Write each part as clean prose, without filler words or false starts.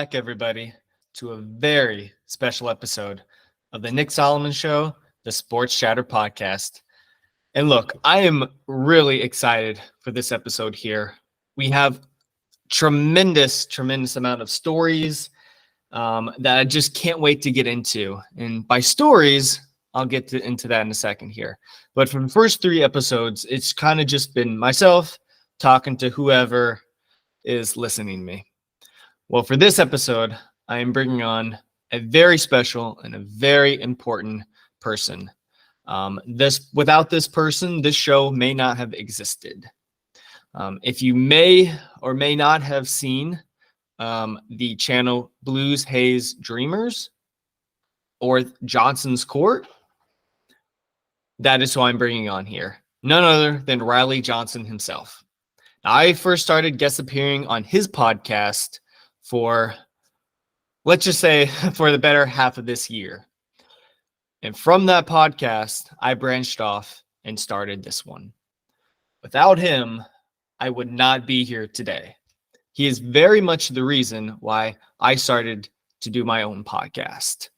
back, everybody, to a very special episode of the Nick Solomon Show, the Sports Chatter Podcast. And look, I am really excited for this episode here. We have tremendous amount of stories that I just can't wait to get into. And by stories, I'll get into that in a second here. But for the first 3 episodes, it's kind of just been myself talking to whoever is listening to me. Well, for this episode, I am bringing on a very special and a very important person. Without this person, this show may not have existed. If you may or may not have seen the channel Blues Haze Dreamers or Johnson's Court, that is who I'm bringing on here. None other than Reilley Johnson himself. Now, I first started guest appearing on his podcast for, let's just say, for the better half of this year. And from that podcast, I branched off and started this one. Without him, I would not be here today. He is very much the reason why I started to do my own podcast.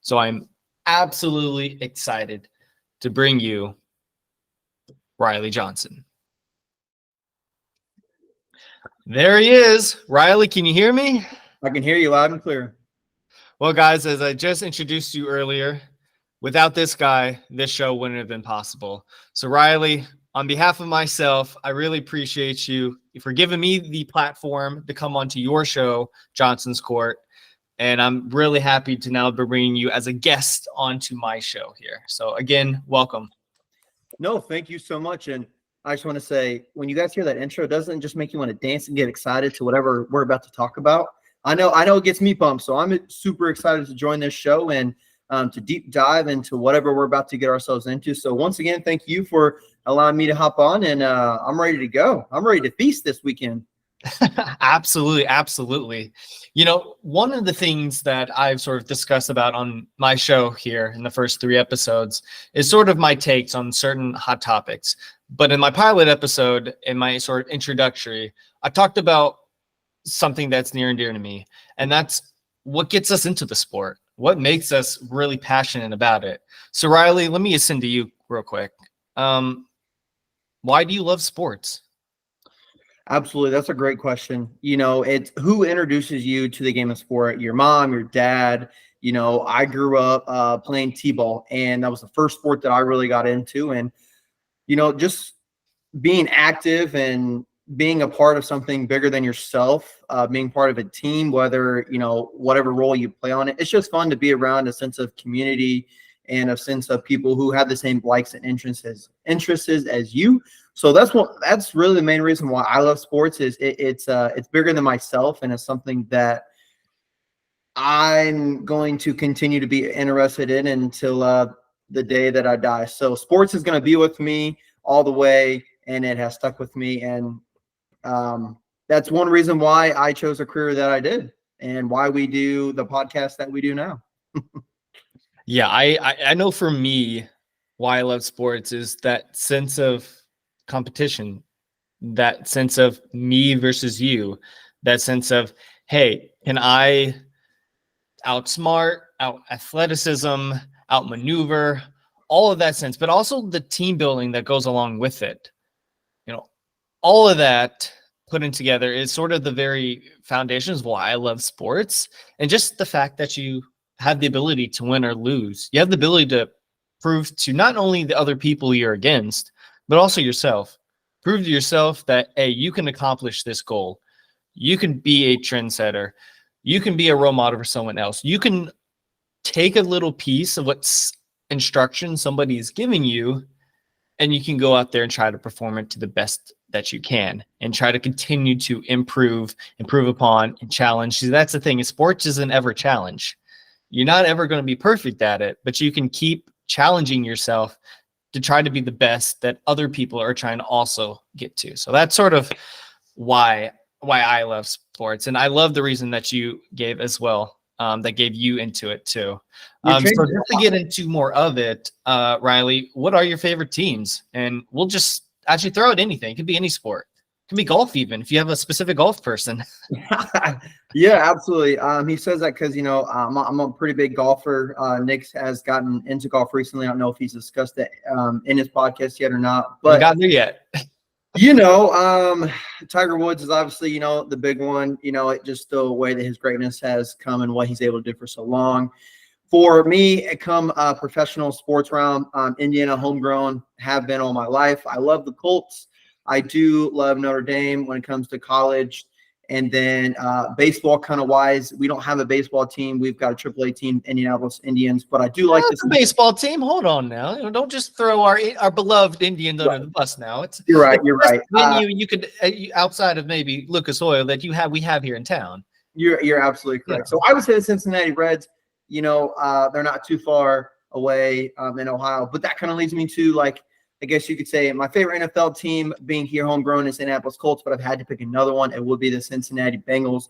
So I'm absolutely excited to bring you Reilley Johnson. There he is. Reilley, can you hear me? I can hear you loud and clear. Well, guys, as I just introduced you earlier, without this guy, this show wouldn't have been possible. So, Reilley, on behalf of myself, I really appreciate you for giving me the platform to come onto your show, Johnson's Court. And I'm really happy to now be bringing you as a guest onto my show here. So, again, welcome. No, thank you so much. And I just want to say, when you guys hear that intro, it doesn't just make you want to dance and get excited to whatever we're about to talk about. I know it gets me pumped, so I'm super excited to join this show and to deep dive into whatever we're about to get ourselves into. So once again, thank you for allowing me to hop on, and I'm ready to go. I'm ready to feast this weekend. Absolutely. You know, one of the things that I've sort of discussed about on my show here in the first 3 episodes is sort of my takes on certain hot topics. But in my pilot episode, in my sort of introductory, I talked about something that's near and dear to me, and that's what gets us into the sport, what makes us really passionate about it. So, Reilley, let me listen to you real quick. Why do you love sports? Absolutely. That's a great question. You know, it's who introduces you to the game of sport? Your mom, your dad. You know, I grew up playing t-ball, and that was the first sport that I really got into. And, you know, just being active and being a part of something bigger than yourself, being part of a team, whether, you know, whatever role you play on it, it's just fun to be around a sense of community and a sense of people who have the same likes and interests as you. So that's really the main reason why I love sports. Is it's bigger than myself, and it's something that I'm going to continue to be interested in until the day that I die. So sports is going to be with me all the way, and it has stuck with me. And that's one reason why I chose a career that I did, and why we do the podcast that we do now. Yeah, I know for me, why I love sports is that sense of competition, that sense of me versus you, that sense of, hey, can I outsmart, out athleticism, outmaneuver, all of that sense, but also the team building that goes along with it. You know, all of that put in together is sort of the very foundations of why I love sports, and just the fact that you have the ability to win or lose. You have the ability to prove to not only the other people you're against, but also yourself. Prove to yourself that, hey, you can accomplish this goal. You can be a trendsetter. You can be a role model for someone else. You can take a little piece of what instruction somebody is giving you, and you can go out there and try to perform it to the best that you can, and try to continue to improve upon, and challenge. See, that's the thing. Sports is an ever challenge. You're not ever going to be perfect at it, but you can keep challenging yourself to try to be the best that other people are trying to also get to. So that's sort of why I love sports. And I love the reason that you gave as well, that gave you into it too. So just to get into more of it, Reilley, what are your favorite teams? And we'll just actually throw out anything. It could be any sport. Can be golf even if you have a specific golf person. Yeah, absolutely. He says that because I'm a pretty big golfer. Nick has gotten into golf recently. I don't know if he's discussed it in his podcast yet or not, Haven't but gotten there yet. Tiger Woods is obviously the big one. It just the way that his greatness has come and what he's able to do for so long. For me, it come professional sports realm. Indiana homegrown, have been all my life. I love the Colts. I do love Notre Dame when it comes to college. And then baseball kind of wise, we don't have a baseball team. We've got a AAA team, Indianapolis Indians. But I do like this baseball team. Hold on now. Don't just throw our beloved Indians under the bus now. You're right. You're right. You could outside of maybe Lucas Oil that we have here in town. You're absolutely correct. So I would say the Cincinnati Reds. They're not too far away in Ohio, but that kind of leads me to I guess you could say my favorite NFL team being here homegrown is Indianapolis Colts, but I've had to pick another one. It would be the Cincinnati Bengals.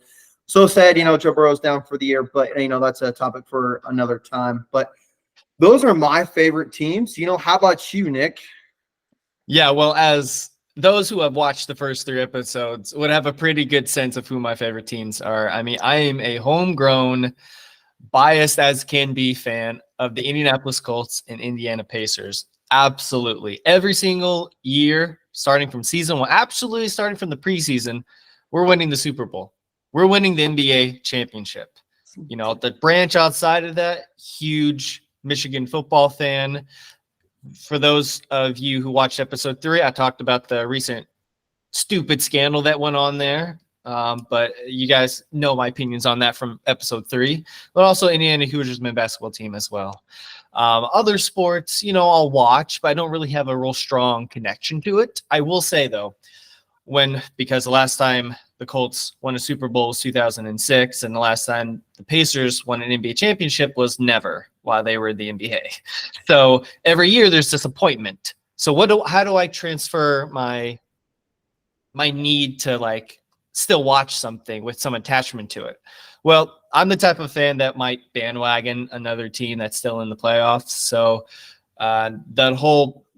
So sad, Joe Burrow's down for the year, but that's a topic for another time. But those are my favorite teams. How about you, Nick? Yeah, well, as those who have watched the first 3 episodes would have a pretty good sense of who my favorite teams are. I mean, I am a homegrown, biased as can be fan of the Indianapolis Colts and Indiana Pacers. Absolutely. Every single year, starting from season 1, absolutely starting from the preseason, we're winning the Super Bowl. We're winning the NBA championship. The branch outside of that, huge Michigan football fan. For those of you who watched episode 3, I talked about the recent stupid scandal that went on there. But you guys know my opinions on that from episode 3, but also Indiana Hoosiers men's basketball team as well. Other sports, I'll watch, but I don't really have a real strong connection to it. I will say though, because the last time the Colts won a Super Bowl was 2006, and the last time the Pacers won an NBA championship was never while they were in the NBA. So every year there's disappointment. So how do I transfer my need to still watch something with some attachment to it? Well, I'm the type of fan that might bandwagon another team that's still in the playoffs. So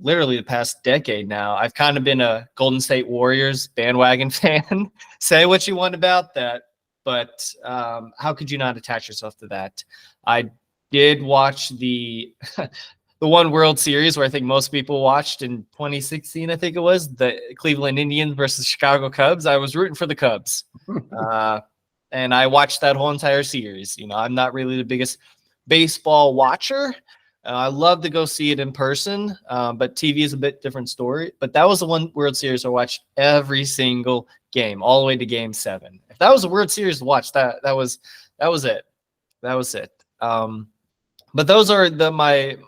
literally the past decade now, I've kind of been a Golden State Warriors bandwagon fan. Say what you want about that, but how could you not attach yourself to that? I did watch the one World Series where I think most people watched in 2016, I think it was, the Cleveland Indians versus Chicago Cubs. I was rooting for the Cubs. And I watched that whole entire series. I'm not really the biggest baseball watcher. I love to go see it in person, but TV is a bit different story. But that was the one World Series I watched every single game, all the way to Game 7. If that was a World Series to watch, that was it. That was it. But those are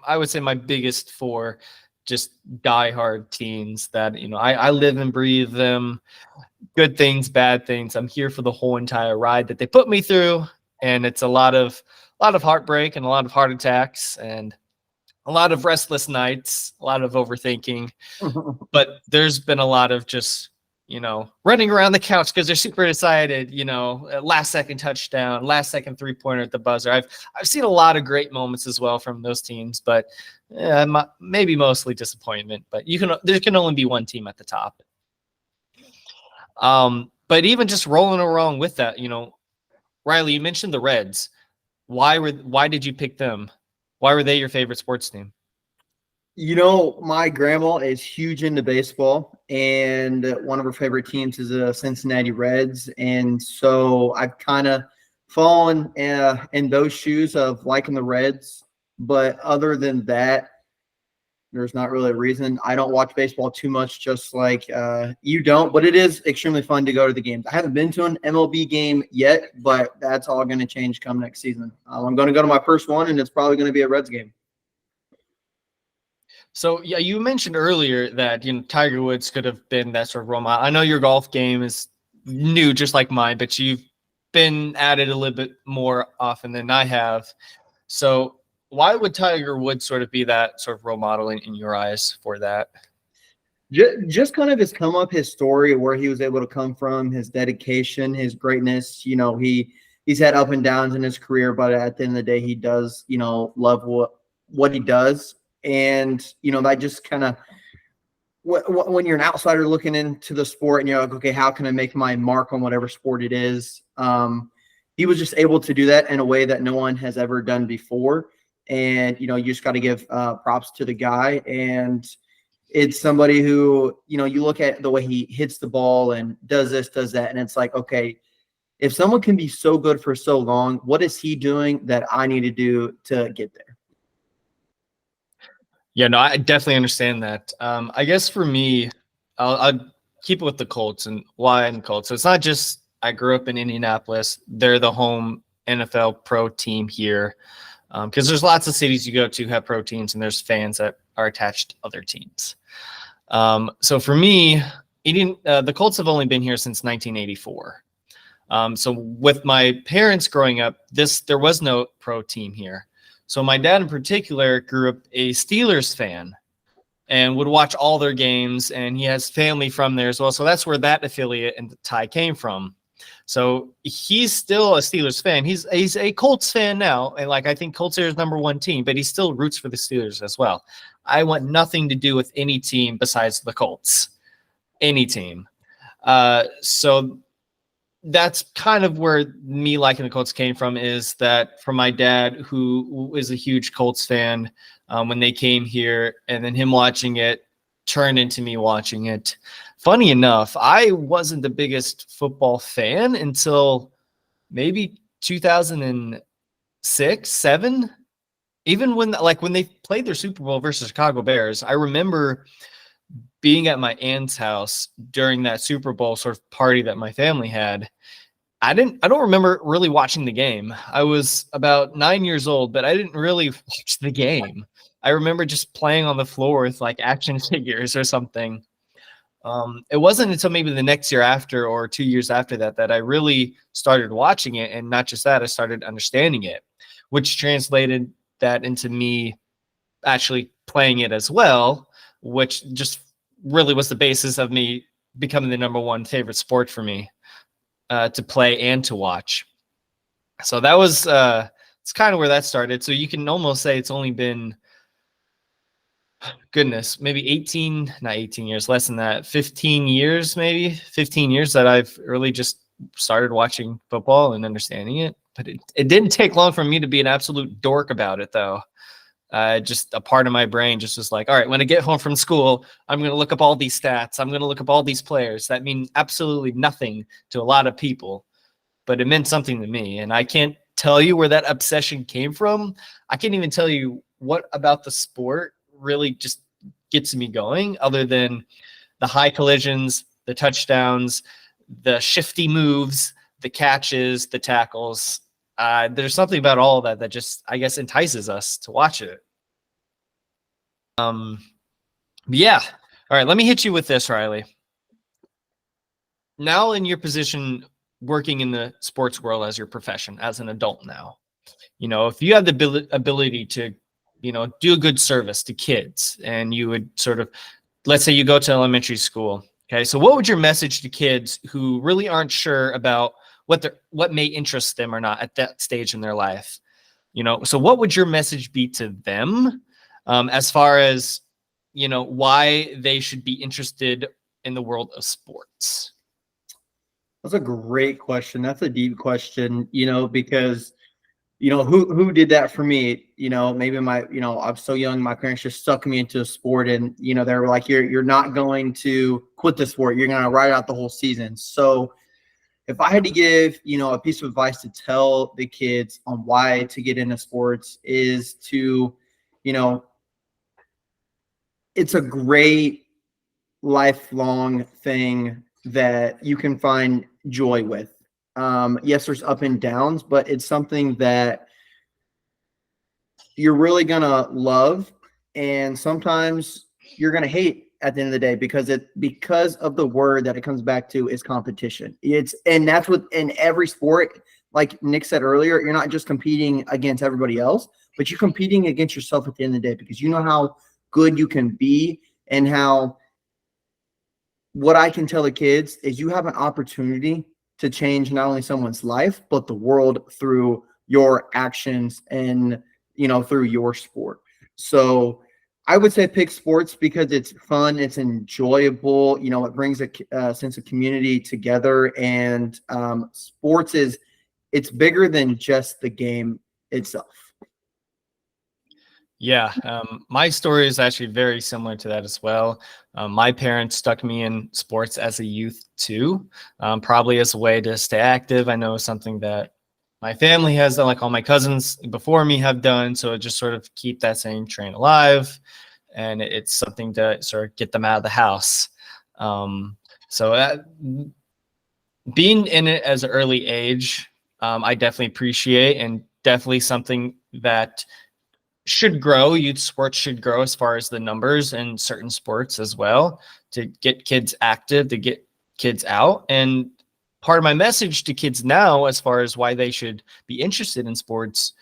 I would say my biggest 4 just diehard teams that, I live and breathe them. Good things, bad things. I'm here for the whole entire ride that they put me through. And it's a lot of heartbreak and a lot of heart attacks and a lot of restless nights, a lot of overthinking. But there's been a lot of just, running around the couch because they're super excited, last second touchdown, last second 3-pointer at the buzzer. I've seen a lot of great moments as well from those teams, but maybe mostly disappointment. But there can only be one team at the top. But even just rolling along with that, Reilley, you mentioned the Reds. Why did you pick them? Why were they your favorite sports team? My grandma is huge into baseball, and one of her favorite teams is the Cincinnati Reds. And so I've kind of fallen in those shoes of liking the Reds. But other than that, there's not really a reason. I don't watch baseball too much, just like you don't. But it is extremely fun to go to the games. I haven't been to an MLB game yet, but that's all going to change come next season. I'm going to go to my first one, and it's probably going to be a Reds game. So yeah, you mentioned earlier that Tiger Woods could have been that sort of role model. I know your golf game is new, just like mine, but you've been at it a little bit more often than I have. So why would Tiger Woods sort of be that sort of role model in your eyes for that? Just kind of his come up, his story, where he was able to come from, his dedication, his greatness. He's had up and downs in his career, but at the end of the day, he does, love what he does. And, that just kind of when you're an outsider looking into the sport and you're like, okay, how can I make my mark on whatever sport it is? He was just able to do that in a way that no one has ever done before. And, you just got to give props to the guy. And it's somebody who, you look at the way he hits the ball and does this, does that. And it's like, okay, if someone can be so good for so long, what is he doing that I need to do to get there? Yeah, no, I definitely understand that. I guess for me, I'll keep it with the Colts and why I'm Colts. So it's not just I grew up in Indianapolis. They're the home NFL pro team here. Because there's lots of cities you go to have pro teams, and there's fans that are attached to other teams. So for me, the Colts have only been here since 1984. So with my parents growing up, there was no pro team here. So my dad in particular grew up a Steelers fan and would watch all their games, and he has family from there as well. So that's where that affiliate and the tie came from. So he's still a Steelers fan. He's a Colts fan now, and I think Colts are his number one team, but he still roots for the Steelers as well. I want nothing to do with any team besides the Colts, any team. So that's kind of where me liking the Colts came from, is that from my dad, who is a huge Colts fan, when they came here, and then him watching it turned into me watching it. Funny enough, I wasn't the biggest football fan until maybe 2006, 7. Even when they played their Super Bowl versus Chicago Bears, I remember being at my aunt's house during that Super Bowl sort of party that my family had. I don't remember really watching the game. I was about 9 years old, but I didn't really watch the game. I remember just playing on the floor with action figures or something. It wasn't until maybe the next year after, or 2 years after that I really started watching it. And not just that, I started understanding it, which translated that into me actually playing it as well, which just really was the basis of me becoming the number one favorite sport for me to play and to watch. So that was it's kind of where that started. So you can almost say it's only been, goodness, maybe 15 years that I've really just started watching football and understanding it. But it didn't take long for me to be an absolute dork about it, though. Just a part of my brain just was like, all right, when I get home from school, I'm going to look up all these stats. I'm going to look up all these players that mean absolutely nothing to a lot of people, but it meant something to me. And I can't tell you where that obsession came from. I can't even tell you what about the sport really just gets me going, other than the high collisions, the touchdowns, the shifty moves, the catches, the tackles. There's something about all of that just, I guess, entices us to watch it. Yeah. All right. Let me hit you with this, Reilley. Now in your position, working in the sports world as your profession, as an adult now, if you have the ability to, do a good service to kids, and you would sort of, let's say you go to elementary school. Okay. So what would your message to kids who really aren't sure about what may interest them or not at that stage in their life? So what would your message be to them, as far as, why they should be interested in the world of sports? That's a great question. That's a deep question, because, who did that for me? Maybe I'm so young, my parents just stuck me into a sport, and, they were like, you're not going to quit the sport. You're going to ride out the whole season. So if I had to give, a piece of advice to tell the kids on why to get into sports, is to, it's a great lifelong thing that you can find joy with. Yes, there's up and downs, but it's something that you're really going to love. And sometimes you're going to hate at the end of the day, because of the word that it comes back to is competition. And that's what, in every sport, like Nick said earlier, you're not just competing against everybody else, but you're competing against yourself at the end of the day, because you know how good you can be, and what I can tell the kids is you have an opportunity to change not only someone's life, but the world through your actions and, through your sport. So I would say pick sports because it's fun, it's enjoyable. You know, it brings a sense of community together, and sports it's bigger than just the game itself. Yeah, my story is actually very similar to that as well. My parents stuck me in sports as a youth too, probably as a way to stay active. I know something that my family has done, like all my cousins before me have done. So just sort of keep that same train alive. And it's something to sort of get them out of the house. So being in it as an early age, I definitely appreciate, and definitely something that should grow. Youth sports should grow as far as the numbers in certain sports as well, to get kids active, to get kids out. And part of my message to kids now, as far as why they should be interested in sports,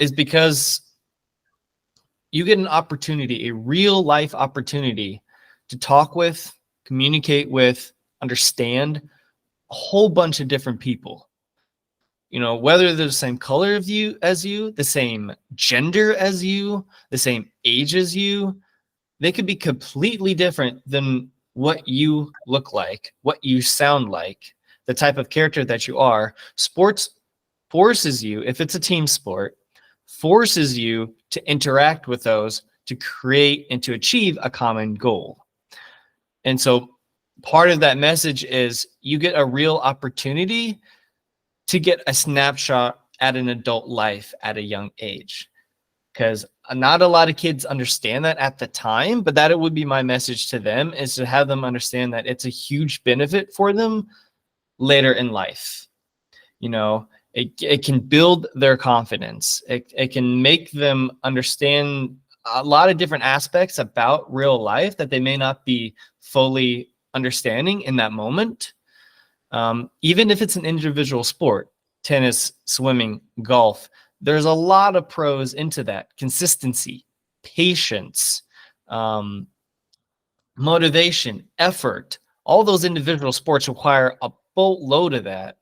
is because you get an opportunity, a real life opportunity, to talk with, communicate with, understand a whole bunch of different people. You know, whether they're the same color of you as you, the same gender as you, the same age as you, they could be completely different than what you look like, what you sound like, the type of character that you are. Sports forces you, if it's a team sport, forces you to interact with those to create and to achieve a common goal. And so part of that message is you get a real opportunity to get a snapshot at an adult life at a young age, because not a lot of kids understand that at the time, but that it would be my message to them, is to have them understand that it's a huge benefit for them later in life. You know, it can build their confidence. It can make them understand a lot of different aspects about real life that they may not be fully understanding in that moment. Even if it's an individual sport, tennis, swimming, golf, there's a lot of pros into that. Consistency, patience, motivation, effort. All those individual sports require a boatload of that.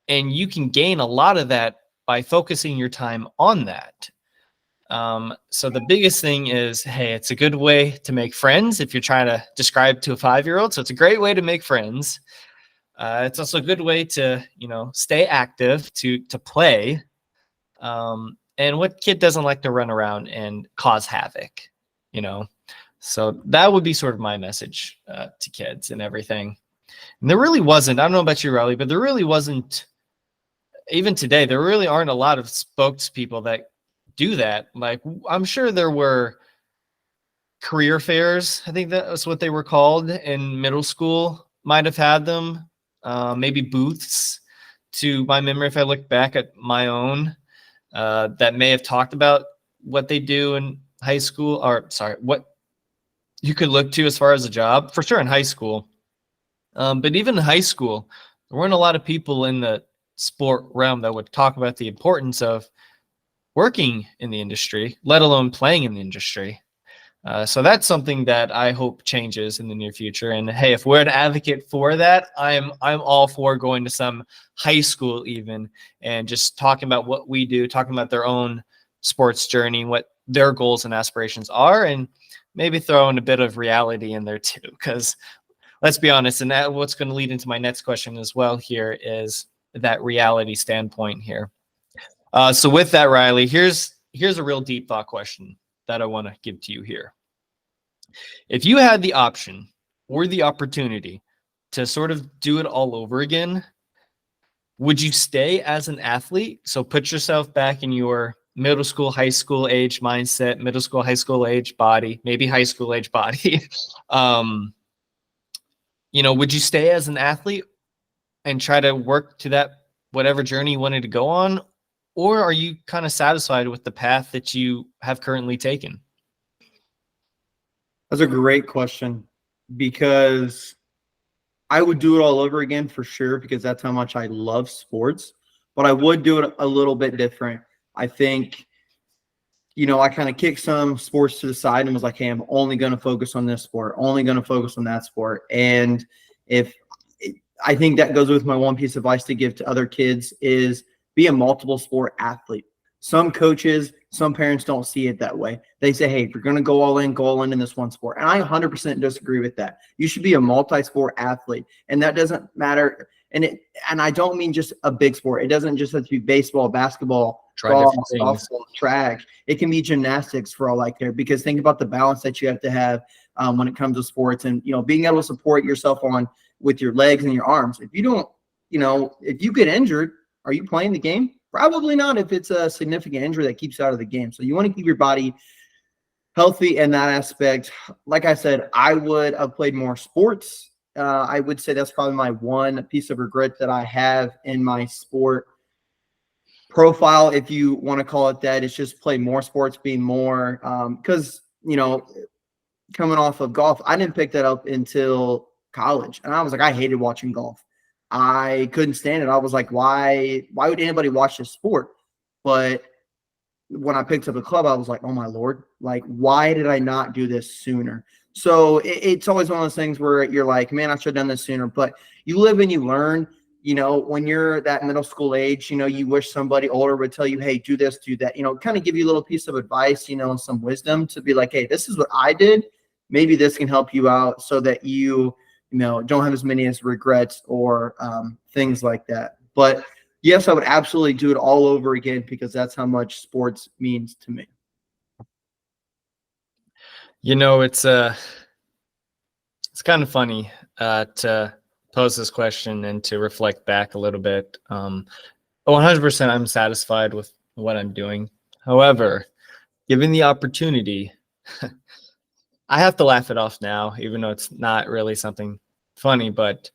And you can gain a lot of that by focusing your time on that. So the biggest thing is, hey, it's a good way to make friends if you're trying to describe to a 5-year-old. So it's a great way to make friends. It's also a good way to, you know, stay active, to play. And what kid doesn't like to run around and cause havoc, you know? So that would be sort of my message to kids and everything. And there really wasn't, I don't know about you, Reilley, but there really wasn't, even today, there really aren't a lot of spokespeople that do that. Like, I'm sure there were career fairs. I think that was what they were called in middle school. Might have had them. Maybe booths, to my memory, if I look back at my own, that may have talked about what they do in high school, or sorry, what you could look to as far as a job, for sure in high school. But even in high school, there weren't a lot of people in the sport realm that would talk about the importance of working in the industry, let alone playing in the industry. So that's something that I hope changes in the near future. And hey, if we're an advocate for that, I'm all for going to some high school even, and just talking about what we do, talking about their own sports journey, what their goals and aspirations are, and maybe throw in a bit of reality in there too. Because let's be honest, and that what's going to lead into my next question as well here is that reality standpoint here. So with that, Reilley, here's a real deep thought question that I want to give to you here. If you had the option or the opportunity to sort of do it all over again, would you stay as an athlete? So put yourself back in your middle school, high school age mindset, middle school, high school age body, maybe high school age body. You know, would you stay as an athlete and try to work to that whatever journey you wanted to go on? Or are you kind of satisfied with the path that you have currently taken? That's a great question, because I would do it all over again for sure, because that's how much I love sports. But I would do it a little bit different. I think, you know, I kind of kicked some sports to the side and was like, hey, I'm only going to focus on this sport, only going to focus on that sport. And I think that goes with my one piece of advice to give to other kids is be a multiple sport athlete. Some coaches, some parents don't see it that way. They say, hey, if you're going to go all in this one sport. And I 100% disagree with that. You should be a multi-sport athlete. And that doesn't matter. And I don't mean just a big sport. It doesn't just have to be baseball, basketball, Try golf, different things. softball, track. It can be gymnastics for all I care, because think about the balance that you have to have when it comes to sports, and being able to support yourself on with your legs and your arms. If you don't, if you get injured, are you playing the game? Probably not, if it's a significant injury that keeps you out of the game. So you want to keep your body healthy in that aspect. Like I said, I would have played more sports. I would say that's probably my one piece of regret that I have in my sport profile, if you want to call it that. It's just play more sports, being more, because, coming off of golf, I didn't pick that up until college. And I was like, I hated watching golf. I couldn't stand it. I was like, why would anybody watch this sport? But when I picked up a club, I was like, oh my Lord, like, why did I not do this sooner? So it's always one of those things where you're like, man, I should have done this sooner. But you live and you learn. When you're that middle school age, you wish somebody older would tell you, hey, do this, do that, kind of give you a little piece of advice, and some wisdom to be like, hey, this is what I did. Maybe this can help you out so that you don't have as many as regrets or things like that. But yes, I would absolutely do it all over again, because that's how much sports means to me. It's kind of funny to pose this question and to reflect back a little bit. 100% I'm satisfied with what I'm doing. However, given the opportunity, I have to laugh it off now, even though it's not really something funny. But,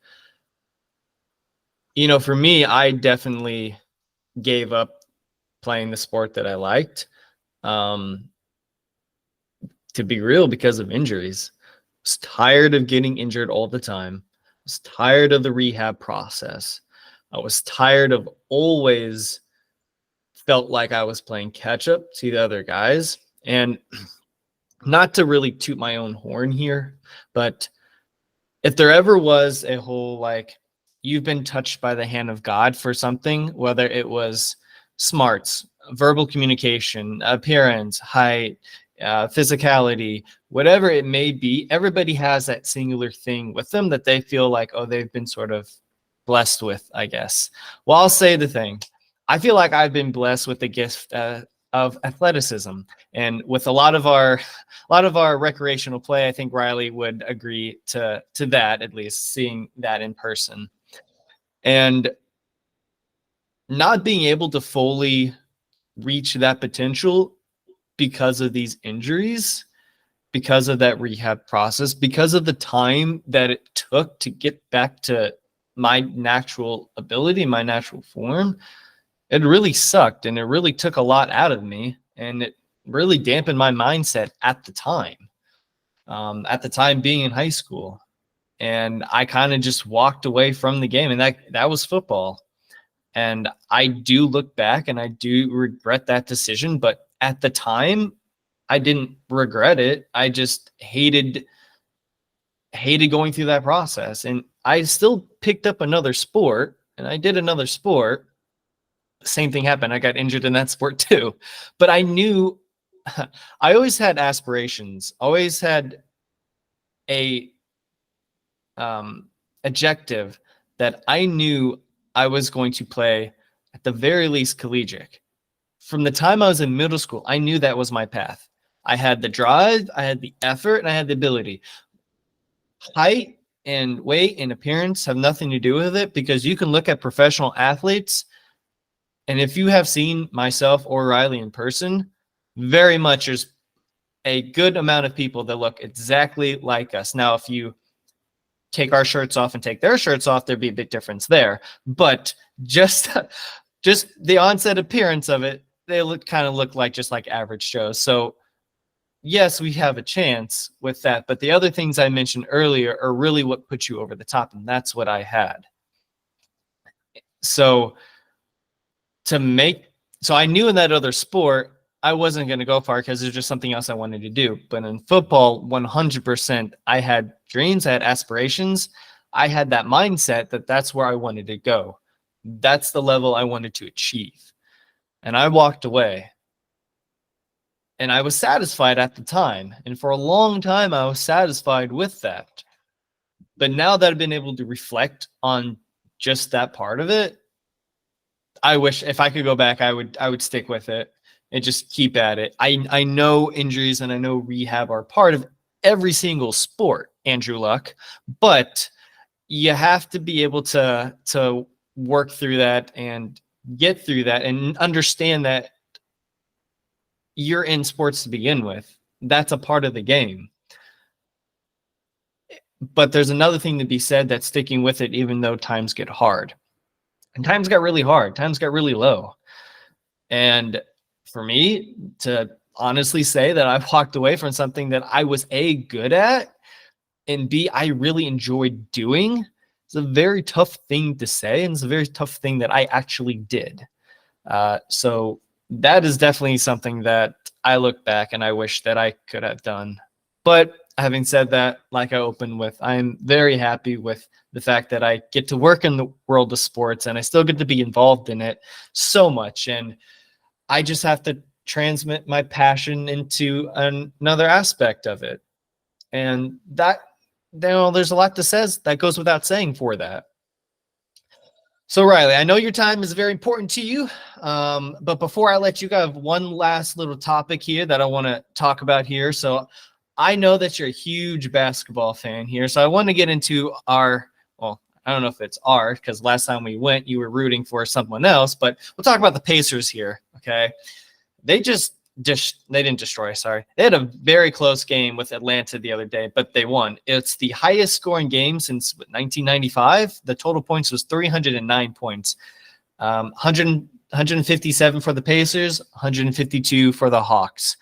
for me, I definitely gave up playing the sport that I liked, to be real, because of injuries. I was tired of getting injured all the time. I was tired of the rehab process. I was tired of always felt like I was playing catch up to the other guys. And not to really toot my own horn here, but if there ever was a whole, like, you've been touched by the hand of God for something, whether it was smarts, verbal communication, appearance, height, physicality, whatever it may be, everybody has that singular thing with them that they feel like, oh, they've been sort of blessed with, I guess. Well, I'll say the thing. I feel like I've been blessed with the gift of athleticism, and with a lot of our recreational play, I think Reilley would agree to that, at least seeing that in person. And not being able to fully reach that potential because of these injuries, because of that rehab process, because of the time that it took to get back to my natural ability, my natural form, it really sucked, and it really took a lot out of me, and it really dampened my mindset at the time. At the time being in high school, and I kind of just walked away from the game, and that was football. And I do look back and I do regret that decision, but at the time I didn't regret it. I just hated going through that process. And I still picked up another sport, and I did another sport. Same thing happened. I got injured in that sport too. But I knew I always had aspirations, always had a objective that I knew I was going to play at the very least collegiate. From the time I was in middle school, I knew that was my path. I had the drive, I had the effort, and I had the ability. Height and weight and appearance have nothing to do with it, because you can look at professional athletes, and if you have seen myself or Reilley in person, very much there's a good amount of people that look exactly like us. Now, if you take our shirts off and take their shirts off, there'd be a big difference there. But just the onset appearance of it, they kind of look like just like average Joes. So yes, we have a chance with that. But the other things I mentioned earlier are really what put you over the top, and that's what I had. So I knew in that other sport I wasn't going to go far, because there's just something else I wanted to do. But in football, 100%, I had dreams, I had aspirations, I had that mindset that that's where I wanted to go. That's the level I wanted to achieve. And I walked away. And I was satisfied at the time. And for a long time, I was satisfied with that. But now that I've been able to reflect on just that part of it, I wish if I could go back, I would stick with it and just keep at it. I know injuries and I know rehab are part of every single sport, Andrew Luck, but you have to be able to work through that and get through that and understand that you're in sports to begin with. That's a part of the game. But there's another thing to be said, that's sticking with it even though times get hard. And times got really hard. Times got really low. And for me to honestly say that I've walked away from something that I was A, good at, and B, I really enjoyed doing, it's a very tough thing to say. And it's a very tough thing that I actually did. So that is definitely something that I look back and I wish that I could have done. But having said that, like I opened with, I'm very happy with the fact that I get to work in the world of sports and I still get to be involved in it so much. And I just have to transmit my passion into another aspect of it. And that, there's a lot that says that goes without saying for that. So Reilley, I know your time is very important to you, but before I let you go, I have one last little topic here that I want to talk about here. So I know that you're a huge basketball fan here, so I want to get into I don't know if it's our, because last time we went, you were rooting for someone else, but we'll talk about the Pacers here, okay? They didn't destroy, sorry. They had a very close game with Atlanta the other day, but they won. It's the highest scoring game since 1995. The total points was 309 points. 157 for the Pacers, 152 for the Hawks.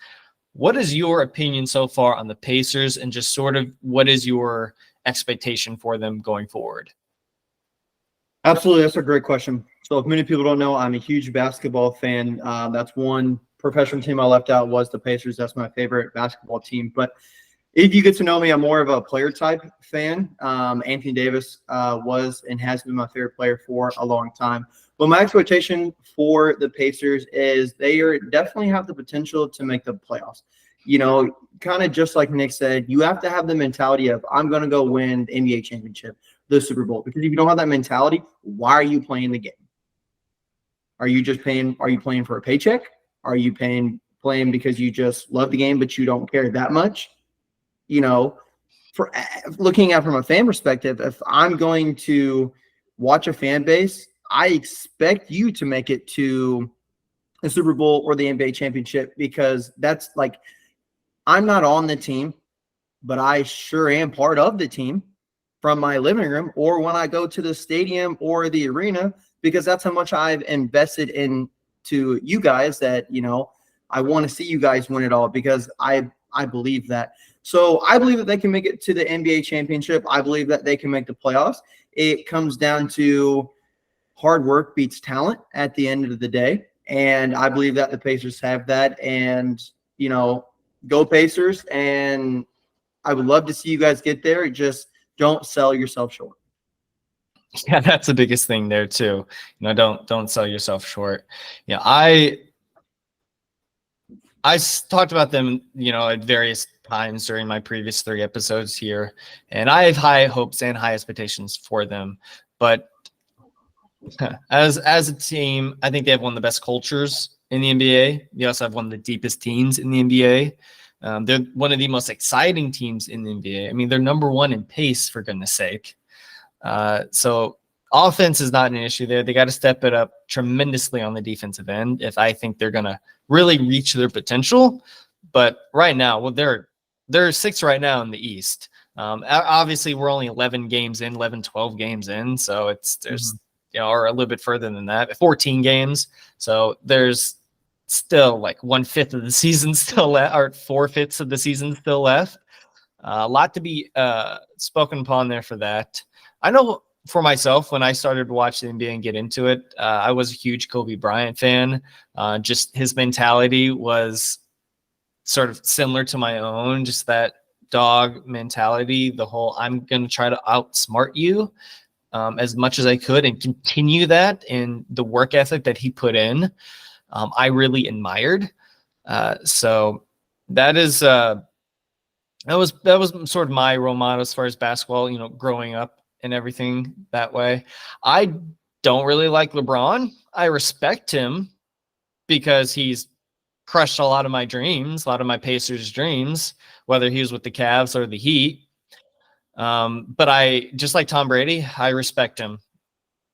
What is your opinion so far on the Pacers, and just sort of what is your expectation for them going forward? Absolutely. That's a great question. So if many people don't know, I'm a huge basketball fan. That's one professional team I left out was the Pacers. That's my favorite basketball team. But if you get to know me, I'm more of a player type fan. Anthony Davis was and has been my favorite player for a long time. But my expectation for the Pacers is they definitely have the potential to make the playoffs. You know, kind of just like Nick said, you have to have the mentality of, I'm going to go win the NBA championship, the Super Bowl. Because if you don't have that mentality, why are you playing the game? Are you playing for a paycheck? Are you playing because you just love the game, but you don't care that much? You know, for looking at from a fan perspective, if I'm going to watch a fan base, I expect you to make it to the Super Bowl or the NBA championship, because that's like, I'm not on the team, but I sure am part of the team from my living room or when I go to the stadium or the arena, because that's how much I've invested into you guys, that, you know, I want to see you guys win it all, because I believe that. So I believe that they can make it to the NBA championship. I believe that they can make the playoffs. It comes down to hard work beats talent at the end of the day. And I believe that the Pacers have that. And, you know, go Pacers. And I would love to see you guys get there. Just don't sell yourself short. Yeah, that's the biggest thing there too. You know, don't sell yourself short. Yeah, I talked about them, you know, at various times during my previous 3 episodes here, and I have high hopes and high expectations for them. But as a team, I think they have one of the best cultures in the NBA. They also have one of the deepest teams in the NBA. They're one of the most exciting teams in the NBA. I mean, they're number 1 in pace, for goodness sake. So offense is not an issue there. They got to step it up tremendously on the defensive end if I think they're going to really reach their potential. But right now, well, they're 6th right now in the East. Obviously, we're only 11, 12 games in. So there's you know, or a little bit further than that, 14 games. So there's still like 1/5 of the season still left, or 4/5 of the season still left. A lot to be spoken upon there for that. I know for myself, when I started to watch the NBA and get into it, I was a huge Kobe Bryant fan. Just his mentality was sort of similar to my own, just that dog mentality, the whole I'm going to try to outsmart you as much as I could, and continue that in the work ethic that he put in. I really admired. So that is that was sort of my role model as far as basketball, growing up and everything that way. I don't really like LeBron. I respect him because he's crushed a lot of my dreams, a lot of my Pacers dreams, whether he was with the Cavs or the Heat. But I, just like Tom Brady, I respect him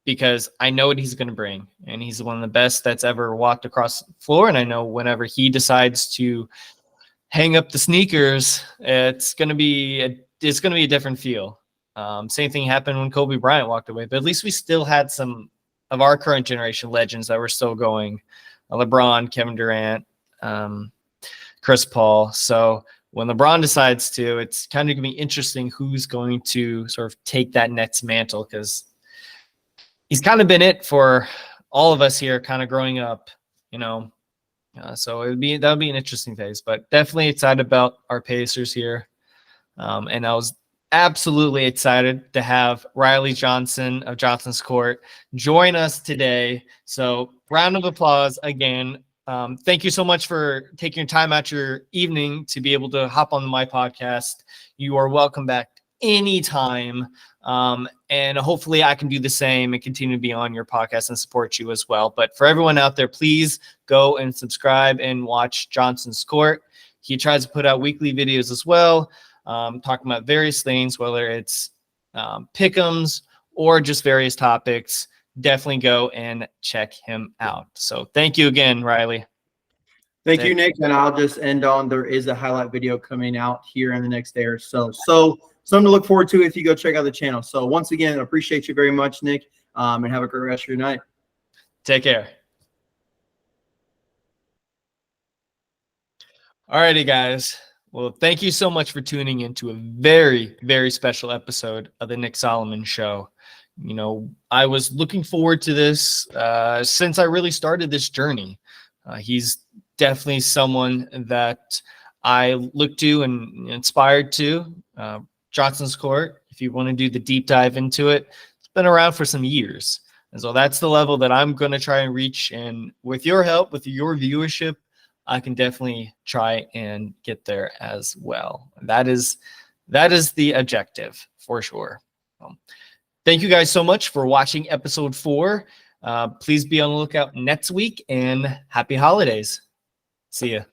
because I know what he's going to bring. And he's one of the best that's ever walked across the floor. And I know whenever he decides to hang up the sneakers, it's going to be a different feel. Same thing happened when Kobe Bryant walked away, but at least we still had some of our current generation legends that were still going. LeBron, Kevin Durant, Chris Paul. So when LeBron decides to, it's kind of going to be interesting who's going to sort of take that next mantle, because he's kind of been it for all of us here kind of growing up, so that would be an interesting phase, but definitely excited about our Pacers here. And I was absolutely excited to have Reilley Johnson of Johnson's Court join us today. So round of applause again. Thank you so much for taking your time out your evening to be able to hop on my podcast. You are welcome back anytime. And hopefully I can do the same and continue to be on your podcast and support you as well. But for everyone out there, please go and subscribe and watch Johnson's Court. He tries to put out weekly videos as well, talking about various things, whether it's pick'ems or just various topics. Definitely go and check him out. So thank you again, Reilley. Thank you, Nick. And I'll just end on, there is a highlight video coming out here in the next day or so. So something to look forward to if you go check out the channel. So once again, appreciate you very much, Nick, and have a great rest of your night. Take care. All righty, guys. Well, thank you so much for tuning into a very, very special episode of the Nick Solomon Show. I was looking forward to this since I really started this journey. He's definitely someone that I look to and inspired to. Johnson's Court, if you want to do the deep dive into it, it's been around for some years. And so that's the level that I'm going to try and reach. And with your help, with your viewership, I can definitely try and get there as well. That is the objective for sure. Thank you guys so much for watching episode 4. Please be on the lookout next week, and happy holidays. See ya.